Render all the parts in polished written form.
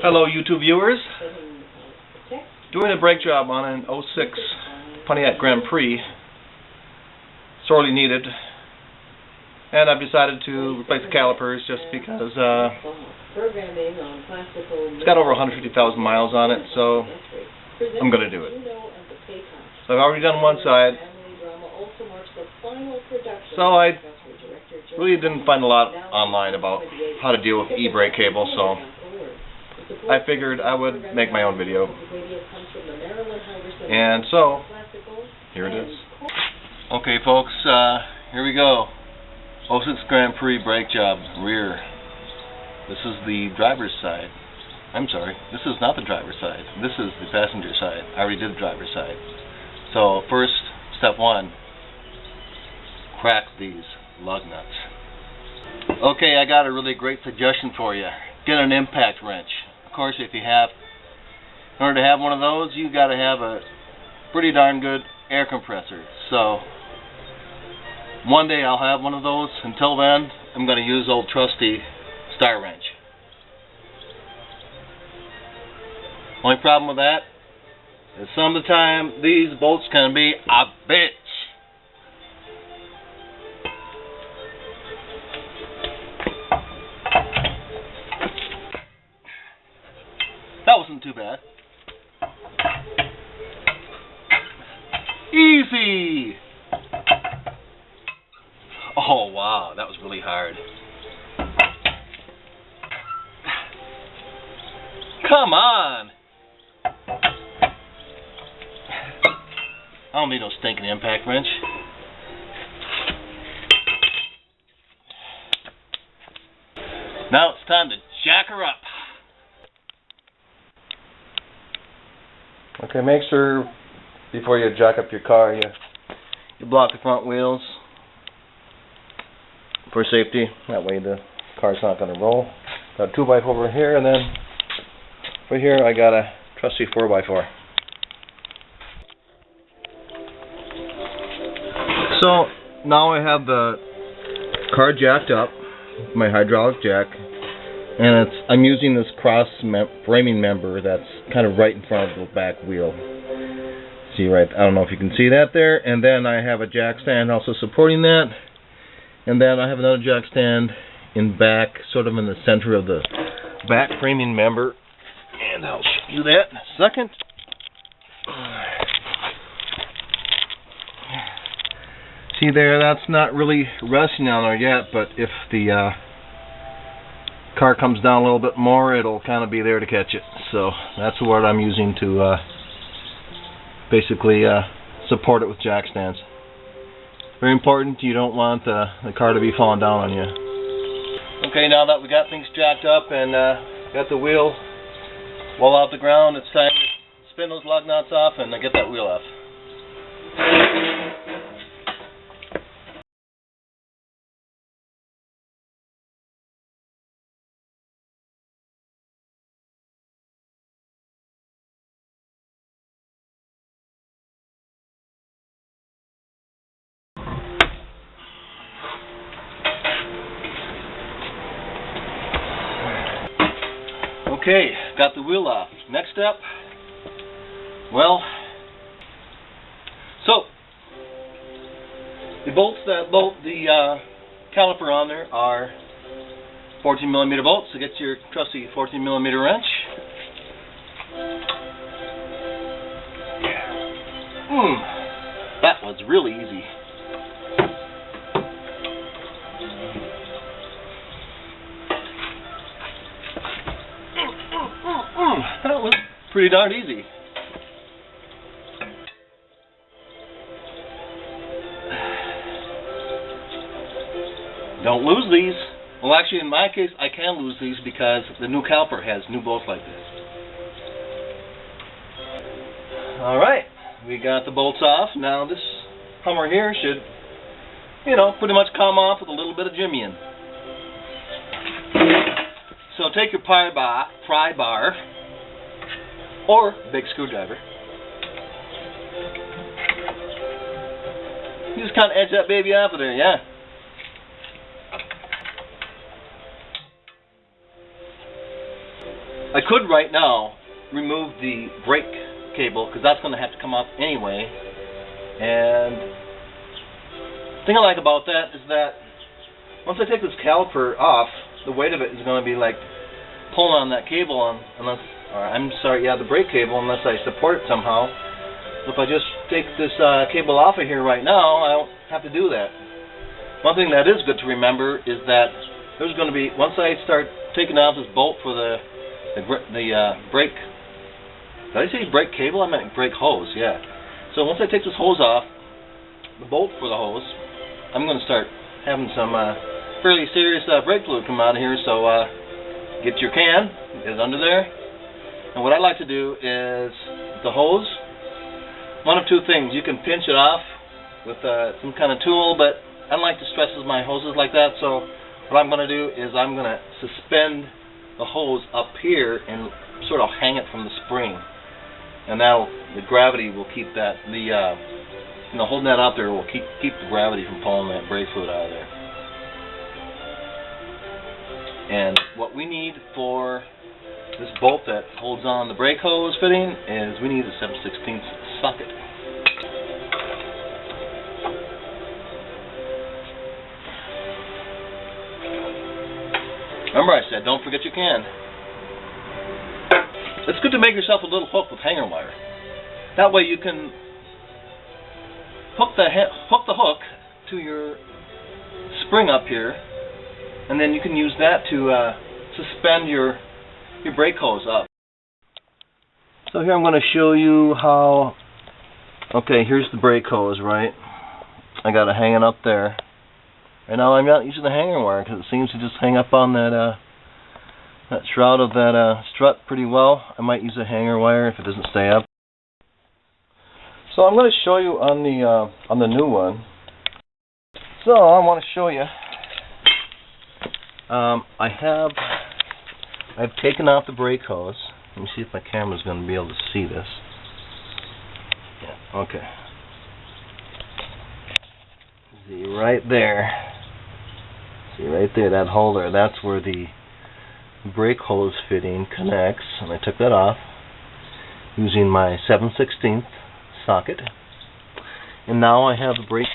Hello YouTube viewers. Doing a brake job on an 06 Pontiac Grand Prix. Sorely needed. And I've decided to replace the calipers just because it's got over 150,000 miles on it, so I'm going to do it. So I've already done one side. So I really didn't find a lot online about how to deal with e-brake cable, so I figured I would make my own video. And so, here it is. Okay folks, here we go. 06 Grand Prix brake job, rear. This is the driver's side. I'm sorry, this is not the driver's side. This is the passenger side. I already did the driver's side. So first, step one, crack these lug nuts. Okay, I got a really great suggestion for you. Get an impact wrench. Of course, in order to have one of those, you got to have a pretty darn good air compressor. So one day I'll have one of those. Until then, I'm going to use old trusty star wrench. Only problem with that is some of the time these bolts can be a bitch. That wasn't too bad. Easy! Oh wow, that was really hard. Come on! I don't need no stinking impact wrench. Now it's time to jack her up. Okay, make sure before you jack up your car you block the front wheels for safety. That way the car's not going to roll. Got a 2x4 over here, and then over here I got a trusty 4x4. So now I have the car jacked up, my hydraulic jack, and I'm using this cross framing member that's kind of right in front of the back wheel. See right, I don't know if you can see that there. And then I have a jack stand also supporting that. And then I have another jack stand in back, sort of in the center of the back framing member. And I'll show you that in a second. See there, that's not really resting on there yet, but if the car comes down a little bit more, it'll kind of be there to catch it. So that's what I'm using to basically support it with jack stands. Very important, you don't want the car to be falling down on you. Okay, now that we got things jacked up and got the wheel well off the ground, it's time to spin those lug nuts off and get that wheel off. Okay, got the wheel off. Next step, well, so the bolts that bolt the caliper on there are 14mm bolts. So get your trusty 14mm wrench. That was really easy. That was pretty darn easy. Don't lose these. Well, actually, in my case, I can lose these because the new caliper has new bolts like this. Alright, we got the bolts off. Now this Hummer here should, pretty much come off with a little bit of jimmying. So take your pry bar or big screwdriver. You just kind of edge that baby off of there, yeah. I could right now remove the brake cable, because that's going to have to come off anyway. And the thing I like about that is that once I take this caliper off, the weight of it is going to be like pulling on that cable, the brake cable, unless I support it somehow. So if I just take this cable off of here right now, I don't have to do that. One thing that is good to remember is that there's going to be, once I start taking out this bolt for the brake, did I say brake cable? I meant brake hose, yeah. So once I take this hose off, the bolt for the hose, I'm going to start having some fairly serious brake fluid come out of here. So get your can, get it under there. And what I like to do is the hose, one of two things. You can pinch it off with some kind of tool, but I don't like to stress my hoses like that. So what I'm going to do is I'm going to suspend the hose up here and sort of hang it from the spring. And now the gravity will keep that, holding that out there will keep the gravity from pulling that brake fluid out of there. And what we need for this bolt that holds on the brake hose fitting is we need a 7/16 socket. Remember I said, don't forget your can. It's good to make yourself a little hook with hanger wire. That way you can hook the hook to your spring up here, and then you can use that to suspend your brake hose up. So here I'm going to show you how. Okay, here's the brake hose, right? I got it hanging up there. Right now I'm not using the hanger wire because it seems to just hang up on that shroud of that strut pretty well. I might use a hanger wire if it doesn't stay up. So I'm going to show you on the new one. So I want to show you. I've taken off the brake hose. Let me see if my camera's going to be able to see this. Yeah, okay. See right there. See right there, that holder. That's where the brake hose fitting connects, and I took that off using my 7/16 socket. And now I have the brake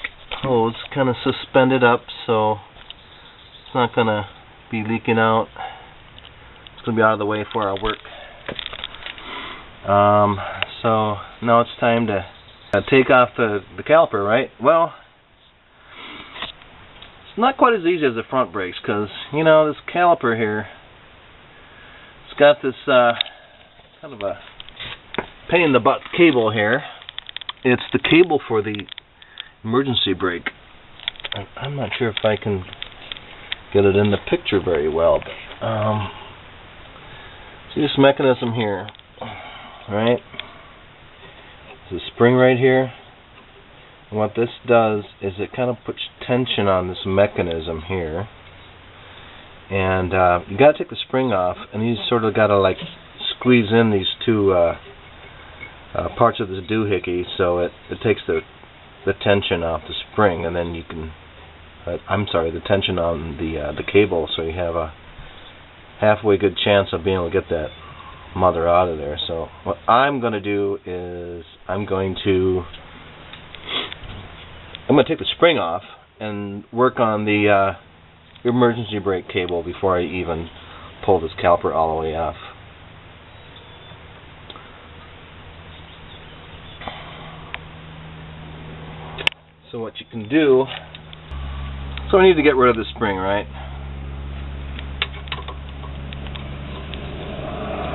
hose kind of suspended up, so it's not going to be leaking out. It's going to be out of the way for our work. So now it's time to take off the caliper, right? Well, it's not quite as easy as the front brakes, because this caliper here, it's got this kind of a pain in the butt cable here. It's the cable for the emergency brake. I'm not sure if I can get it in the picture very well, but see this mechanism here, right? There's a spring right here, and what this does is it kind of puts tension on this mechanism here, and you got to take the spring off, and you sort of got to like squeeze in these two parts of the doohickey, so it takes the tension off the spring, and then you can the tension on the cable, so you have a halfway good chance of being able to get that mother out of there. So what I'm going to do is I'm going to take the spring off and work on the emergency brake cable before I even pull this caliper all the way off. So what you can do, so I need to get rid of the spring, right?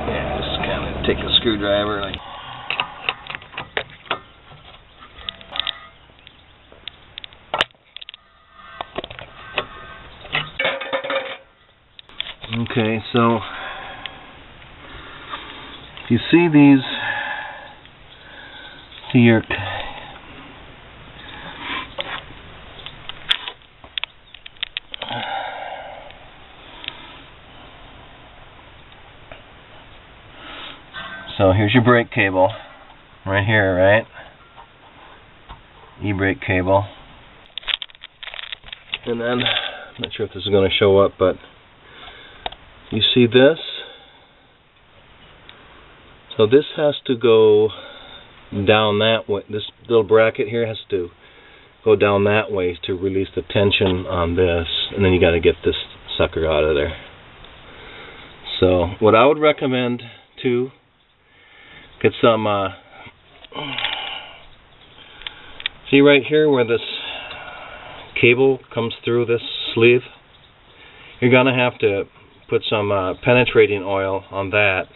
Yeah, just kind of take a screwdriver like. Okay, so if you see these, see your so here's your brake cable right here, right? E-brake cable. And then, I'm not sure if this is going to show up, but you see this? So this has to go down that way. This little bracket here has to go down that way to release the tension on this, and then you got to get this sucker out of there. So what I would recommend too, get some see right here where this cable comes through this sleeve, you're gonna have to put some penetrating oil on that.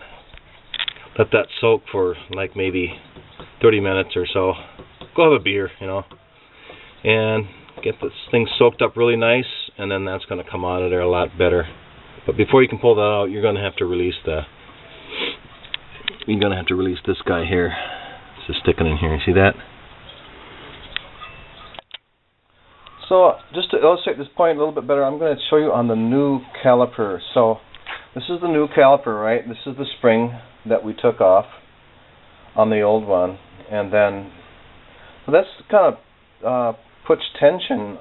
Let that soak for like maybe 30 minutes or so. Go have a beer, you know, and get this thing soaked up really nice, and then that's going to come out of there a lot better. But before you can pull that out, you're going to have to release this guy here. It's just sticking in here. You see that? So just to illustrate this point a little bit better, I'm going to show you on the new caliper. So this is the new caliper, right? This is the spring that we took off on the old one, and then so that's kind of puts tension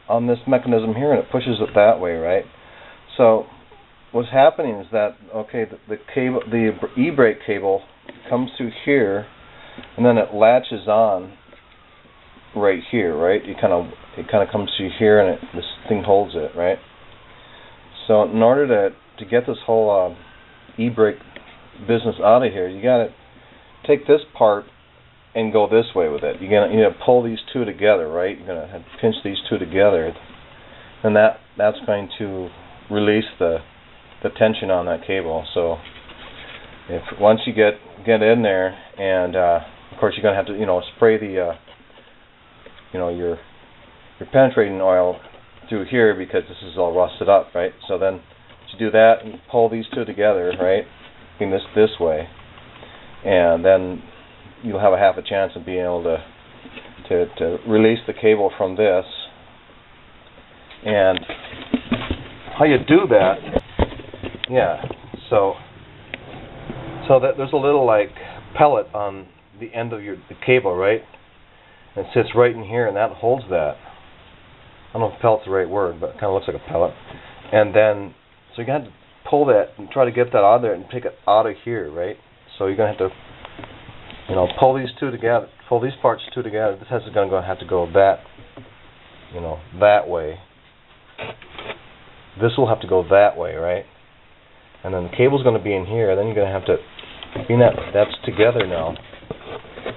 on this mechanism here, and it pushes it that way, right? So what's happening is that, okay, the cable, the e-brake cable comes through here, and then it latches on right here, right? It kind of comes through here, and this thing holds it, right? So in order to get this whole e-brake business out of here, you got to take this part and go this way with it. You're gonna pull these two together, right? You're gonna have to pinch these two together, and that's going to release the tension on that cable. So if once you get in there, and of course you're gonna have to spray the your penetrating oil through here, because this is all rusted up, right? So then you do that and pull these two together, right? In this way, and then you'll have a half a chance of being able to release the cable from this. And how you do that, yeah, so that there's a little like pellet on the end of the cable, right? And it sits right in here, and that holds that. I don't know if pellet's the right word, but it kind of looks like a pellet. And then, so you're going to have to pull that and try to get that out of there and take it out of here, right? So you're going to have to pull these two together, pull these parts two together. This is going to have to go that way. This will have to go that way, right? And then the cable's going to be in here. Then you're going to have to, being that's together now,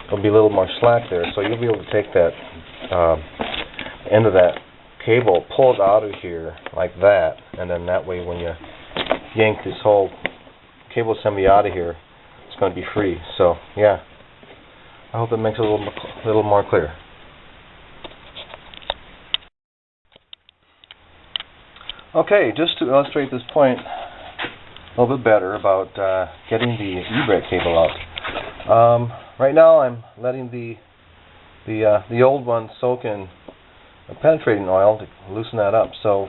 there'll be a little more slack there. So you'll be able to take that end of that cable, pull it out of here like that, and then that way when you yank this whole cable assembly out of here, it's going to be free. So yeah, I hope it makes it a little more clear. Okay, just to illustrate this point a little bit better about getting the e-brake cable out. Right now I'm letting the old one soak in penetrating oil to loosen that up. So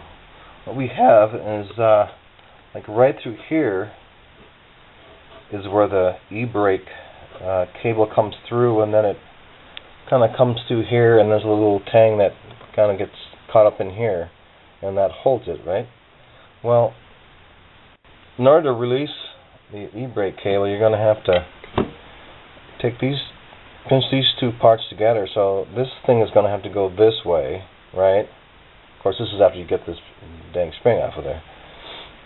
what we have is like right through here is where the e-brake cable comes through, and then it kind of comes through here, and there's a little tang that kind of gets caught up in here, and that holds it, right? Well, in order to release the e-brake cable, you're going to have to pinch these two parts together. So this thing is going to have to go this way, right? Of course, this is after you get this dang spring off of there.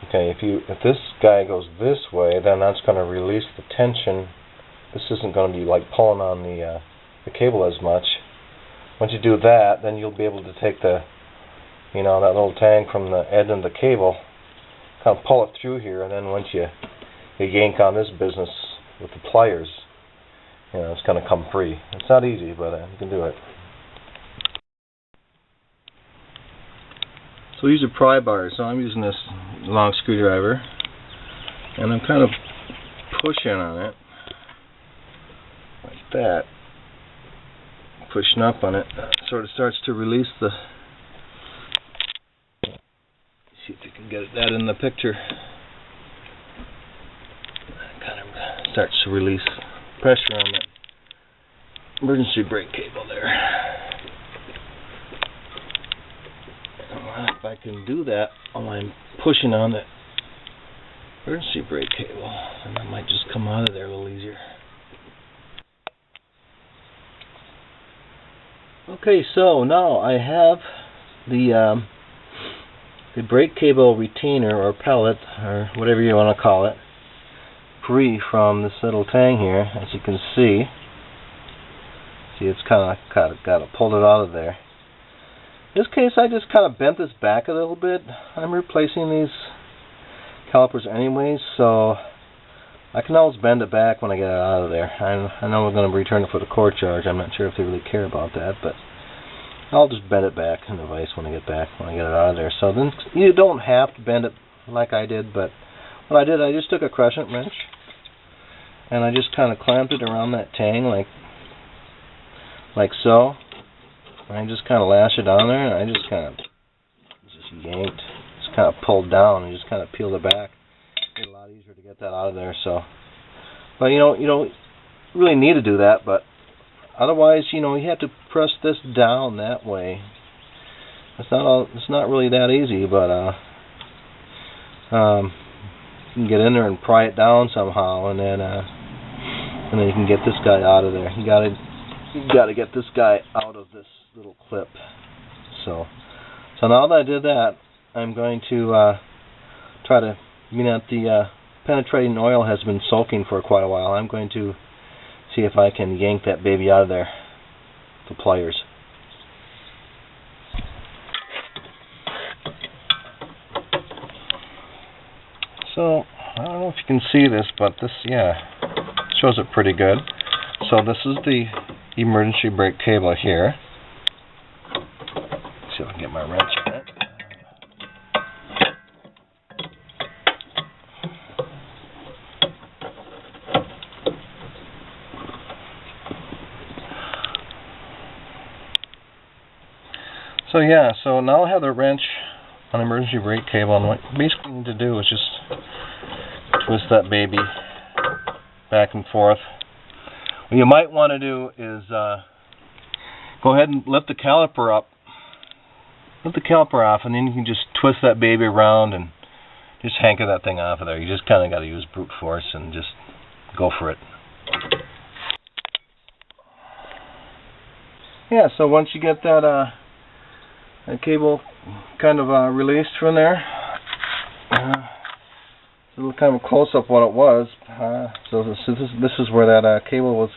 Okay, if this guy goes this way, then that's going to release the tension. This isn't going to be like pulling on the cable as much. Once you do that, then you'll be able to take that little tang from the end of the cable, kind of pull it through here, and then once you yank on this business with the pliers, it's going to come free. It's not easy, but you can do it. So these are pry bars. So I'm using this long screwdriver, and I'm kind of pushing on it like that, pushing up on it. Sort of starts to release the. See if you can get that in the picture. Kind of starts to release pressure on that emergency brake cable there. If I can do that while I'm pushing on it emergency brake cable, and that might just come out of there a little easier. Okay, so now I have the brake cable retainer or pellet or whatever you want to call it free from this little tang here. As you can see, it's kind of got to pull it out of there. In this case, I just kind of bent this back a little bit. I'm replacing these calipers anyways, so I can always bend it back when I get it out of there. I know we're going to return it for the core charge. I'm not sure if they really care about that, but I'll just bend it back in the vise when I get it out of there. So then you don't have to bend it like I did, but what I did, I just took a crescent wrench and I just kind of clamped it around that tang like so. And I just kind of lashed it on there, and I just kind of yanked, just kind of pulled down and just kind of peeled it back. It's a lot easier to get that out of there. So, but you don't really need to do that, but otherwise, you have to press this down that way. It's not really that easy, but you can get in there and pry it down somehow, and then you can get this guy out of there. You got to get this guy out of this little clip. So now that I did that, I'm going to try to, the penetrating oil has been soaking for quite a while. I'm going to see if I can yank that baby out of there with the pliers. So I don't know if you can see this, but this, shows it pretty good. So this is the emergency brake cable here. Let's see if I can get my wrench on it. So now I have the wrench on the emergency brake cable, and what you basically need to do is just twist that baby back and forth. What you might want to do is go ahead and lift the caliper up. Lift the caliper off, and then you can just twist that baby around and just hanker that thing off of there. You just kind of got to use brute force and just go for it. Yeah, so once you get that cable kind of released from there, a little kind of a close-up what it was. So this is where that cable was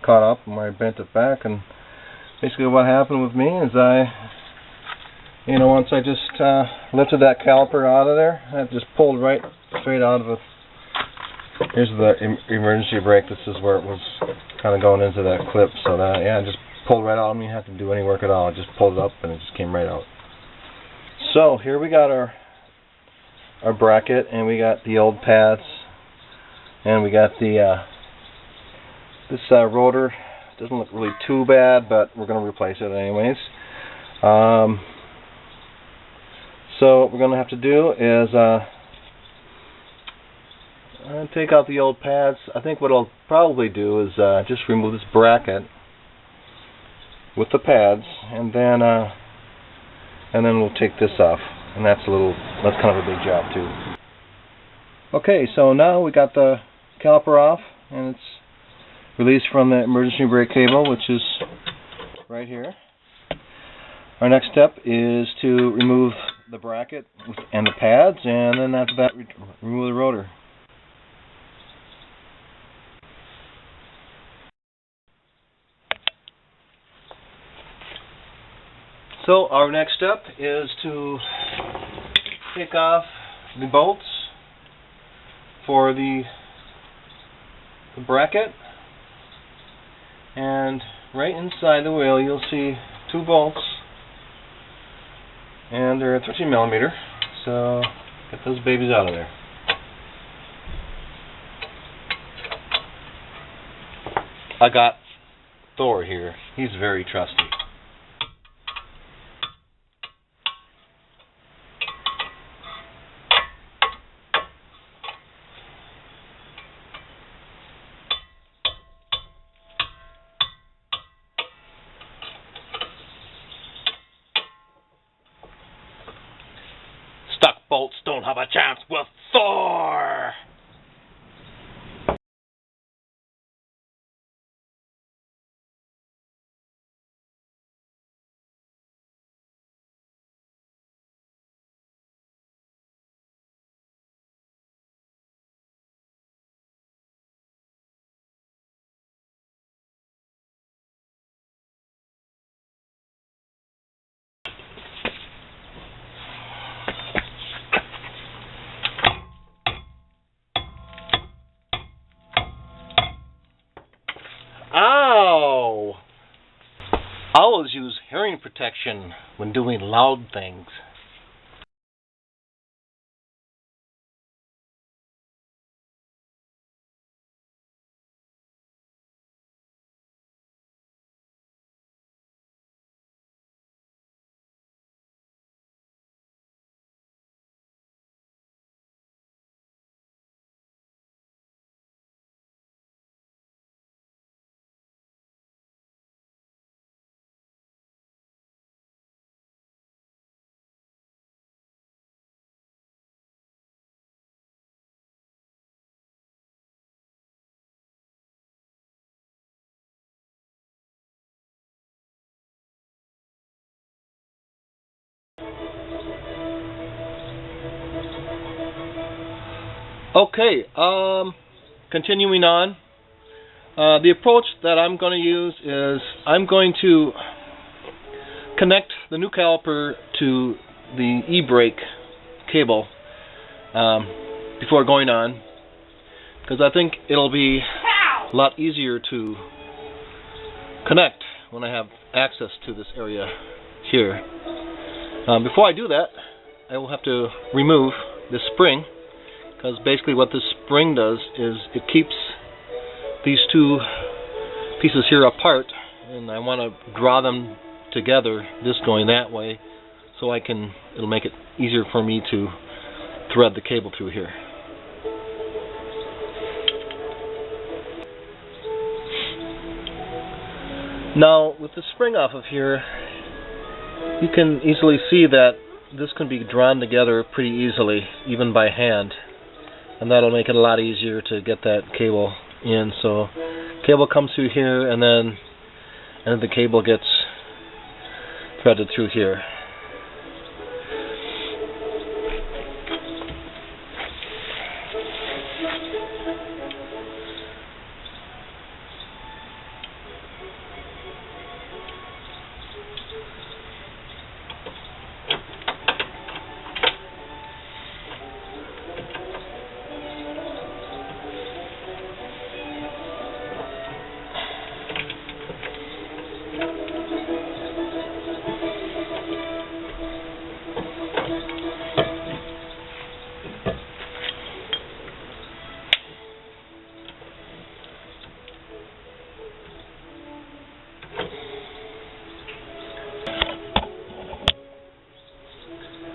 caught up and where I bent it back. And basically what happened with me is once I just lifted that caliper out of there, I just pulled right straight out of it. Here's the emergency brake. This is where it was kind of going into that clip. So that, I just pulled right out. I didn't have to do any work at all. I just pulled it up and it just came right out. So here we got our bracket, and we got the old pads, and we got the this rotor. Doesn't look really too bad, but we're going to replace it anyways. So what we're going to have to do is take out the old pads. I think what I'll probably do is just remove this bracket with the pads, and then we'll take this off. And that's kind of a big job too. Okay, so now we got the caliper off, and it's released from the emergency brake cable, which is right here. Our next step is to remove the bracket and the pads, and then after that, remove the rotor. So our next step is to take off the bolts for the bracket, and right inside the wheel you'll see two bolts, and they're 13mm, so get those babies out of there. I got Thor here. He's very trusty. Stuck bolts don't have a chance with Thor! Ow! I always use hearing protection when doing loud things. Okay, continuing on. The approach that I'm going to use is I'm going to connect the new caliper to the e-brake cable before going on, because I think it'll be a lot easier to connect when I have access to this area here. Before I do that, I will have to remove this spring, because basically what this spring does is it keeps these two pieces here apart, and I want to draw them together, this going that way, so it'll make it easier for me to thread the cable through here. Now, with the spring off of here, you can easily see that this can be drawn together pretty easily, even by hand. And that'll make it a lot easier to get that cable in. So, cable comes through here, and then the cable gets threaded through here.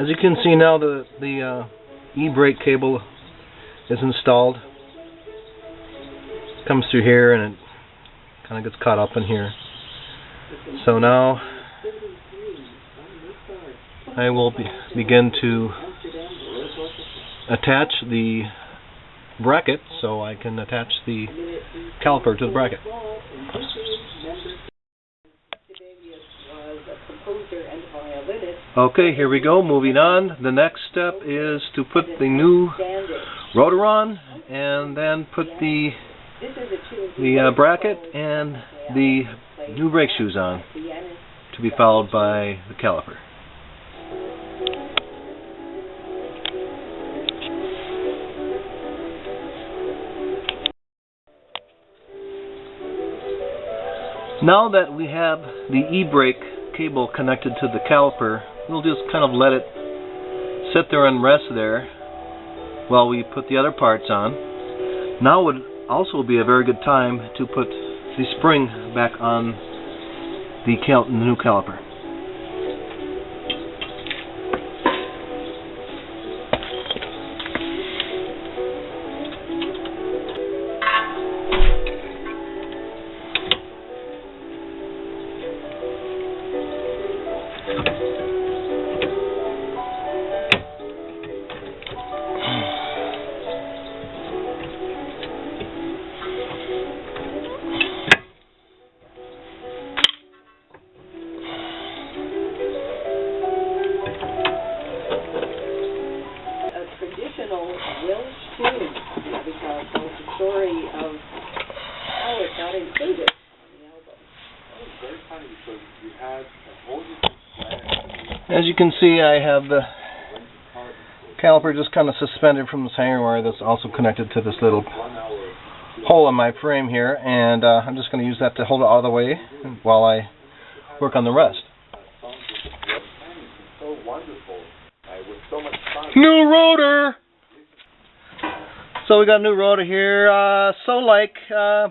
As you can see now, the e-brake cable is installed. It comes through here and it kind of gets caught up in here. So now I will begin to attach the bracket, so I can attach the caliper to the bracket. Okay, here we go, moving on. The next step is to put the new rotor on, and then put the bracket and the new brake shoes on, to be followed by the caliper. Now that we have the e-brake cable connected to the caliper, we'll just kind of let it sit there and rest there while we put the other parts on. Now would also be a very good time to put the spring back on the new caliper. will soon, because it's the story of how it got included on the album. That was very funny because you had a whole different As you can see, I have the caliper just kind of suspended from this hanger wire that's also connected to this little hole in my frame here, and I'm just going to use that to hold it out of the way while I work on the rest. so wonderful, with so much fun. New rotor! So we got a new rotor here.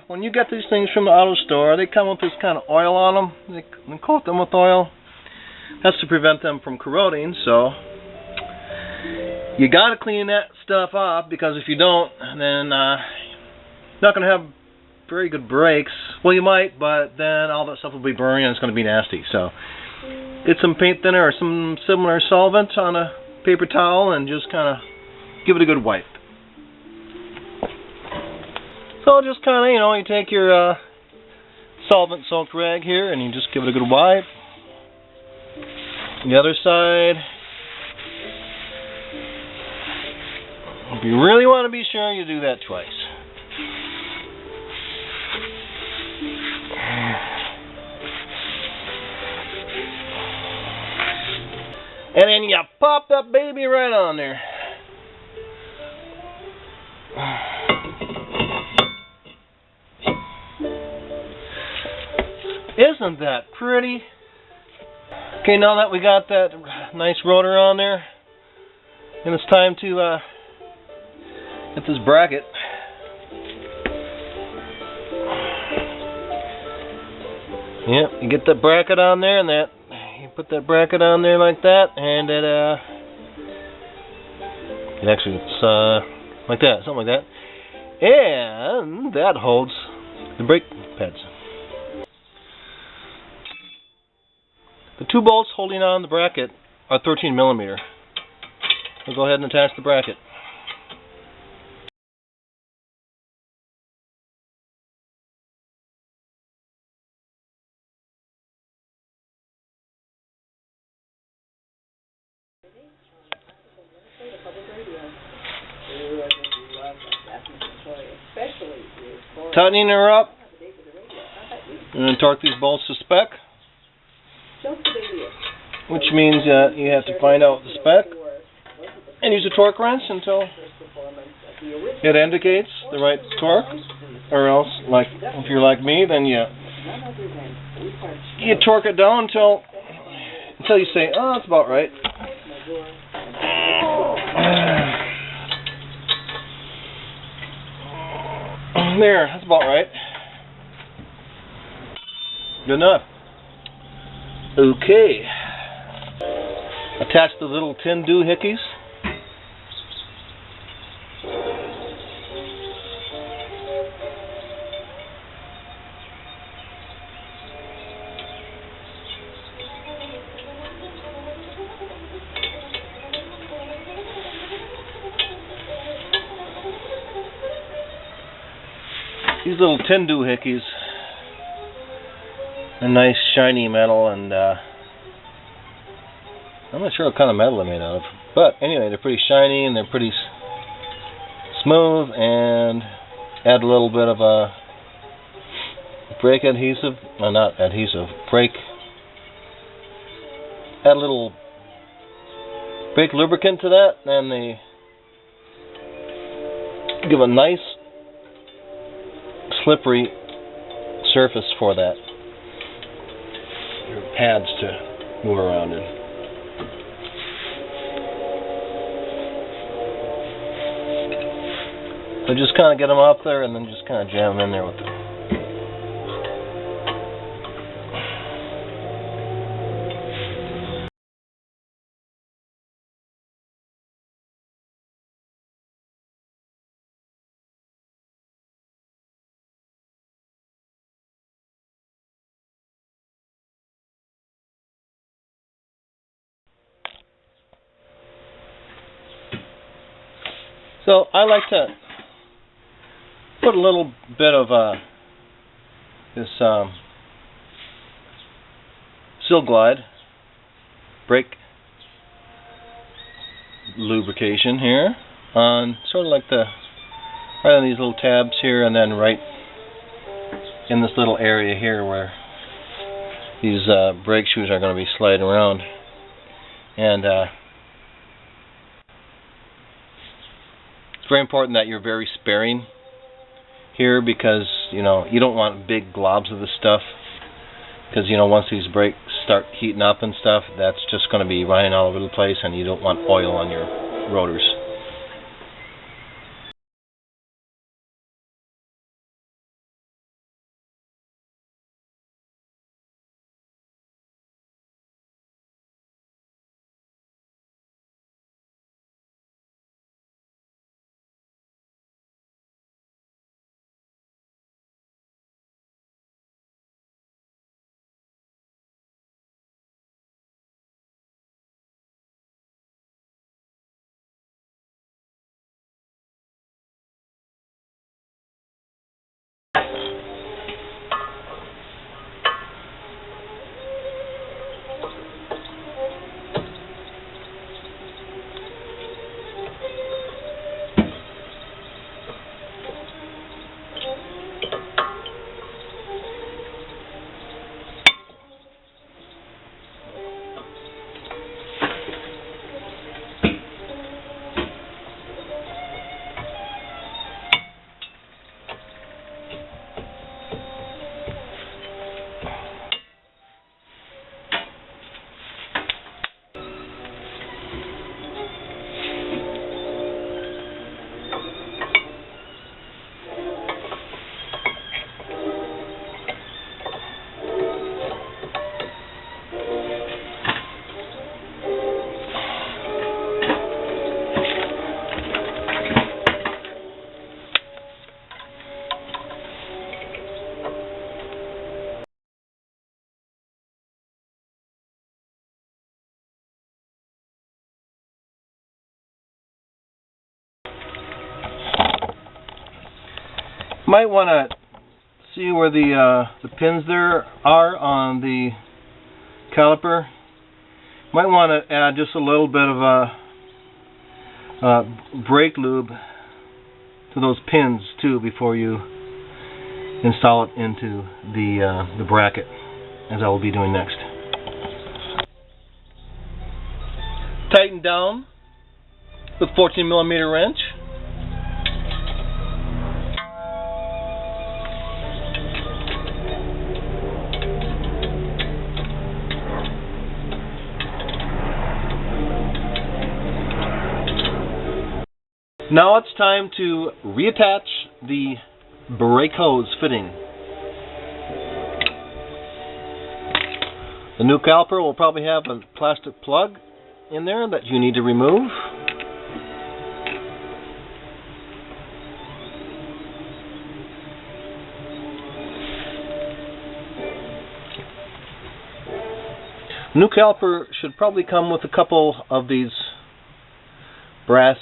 When you get these things from the auto store, they come with this kind of oil on them. They coat them with oil. That's to prevent them from corroding, so you got to clean that stuff off, because if you don't, then you're not going to have very good brakes. Well, you might, but then all that stuff will be burning and it's going to be nasty. So get some paint thinner or some similar solvent on a paper towel and just kind of give it a good wipe. So just kind of, you take your solvent-soaked rag here and you just give it a good wipe. The other side. If you really want to be sure, you do that twice. And then you pop that baby right on there. Isn't that pretty? Okay, now that we got that nice rotor on there, and it's time to get this bracket. Yep, you get the bracket on there, and you put that bracket on there like that, and it's like that, something like that, and that holds the brake pads. The two bolts holding on the bracket are 13 millimeter. So go ahead and attach the bracket. Tightening her up, and then torque these bolts to spec, which means you have to find out the spec and use a torque wrench until it indicates the right torque, or else, like if you're like me, then you torque it down until you say, oh, that's about right. There, that's about right. Good enough. Okay. Attach the little tin doohickeys. These little tin doohickeys are nice shiny metal, and I'm not sure what kind of metal they're made out of, but anyway, they're pretty shiny and they're pretty smooth, and add a little bit of a brake adhesive, not adhesive, brake, add a little brake lubricant to that, and they give a nice slippery surface for that pads to move around in. So just kind of get them up there and then just kind of jam them in there with them. So I like to put a little bit of this Seal Glide brake lubrication here on sort of like right on these little tabs here, and then right in this little area here where these brake shoes are going to be sliding around. And it's very important that you're very sparing here, because you don't want big globs of this stuff, because once these brakes start heating up and stuff, that's just going to be running all over the place, and you don't want oil on your rotors. Might want to see where the pins there are on the caliper. Might want to add just a little bit of brake lube to those pins too before you install it into the bracket, as I will be doing next. Tighten down with 14mm wrench. Now it's time to reattach the brake hose fitting. The new caliper will probably have a plastic plug in there that you need to remove. New caliper should probably come with a couple of these brass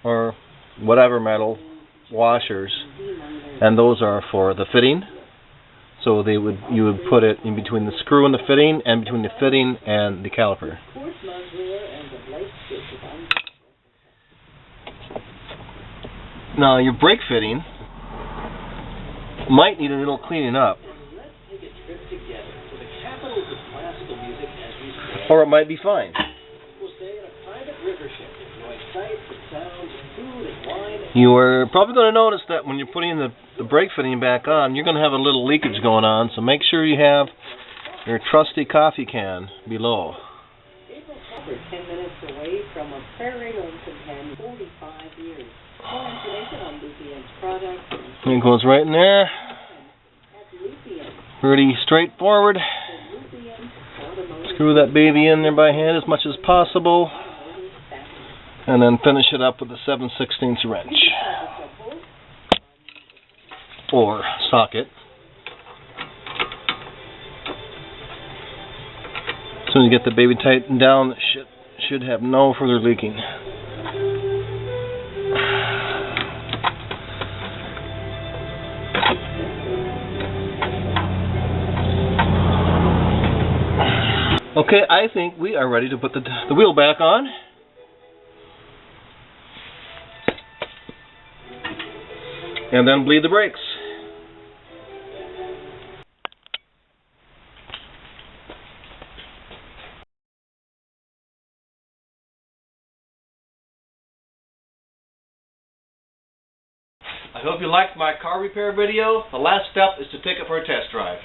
or whatever metal washers, and those are for the fitting. So you would put it in between the screw and the fitting, and between the fitting and the caliper. Now your brake fitting might need a little cleaning up, or it might be fine. You are probably going to notice that when you're putting the brake fitting back on, you're going to have a little leakage going on, so make sure you have your trusty coffee can below. 10 minutes away from a prairie home companion, 45 years. More information on Lucian's products. It goes right in there. Pretty straightforward. Screw that baby in there by hand as much as possible, and then finish it up with a 7/16 wrench or socket. As soon as you get the baby tightened down, it should have no further leaking. Okay, I think we are ready to put the wheel back on. and then bleed the brakes. I hope you liked my car repair video. The last step is to take it for a test drive.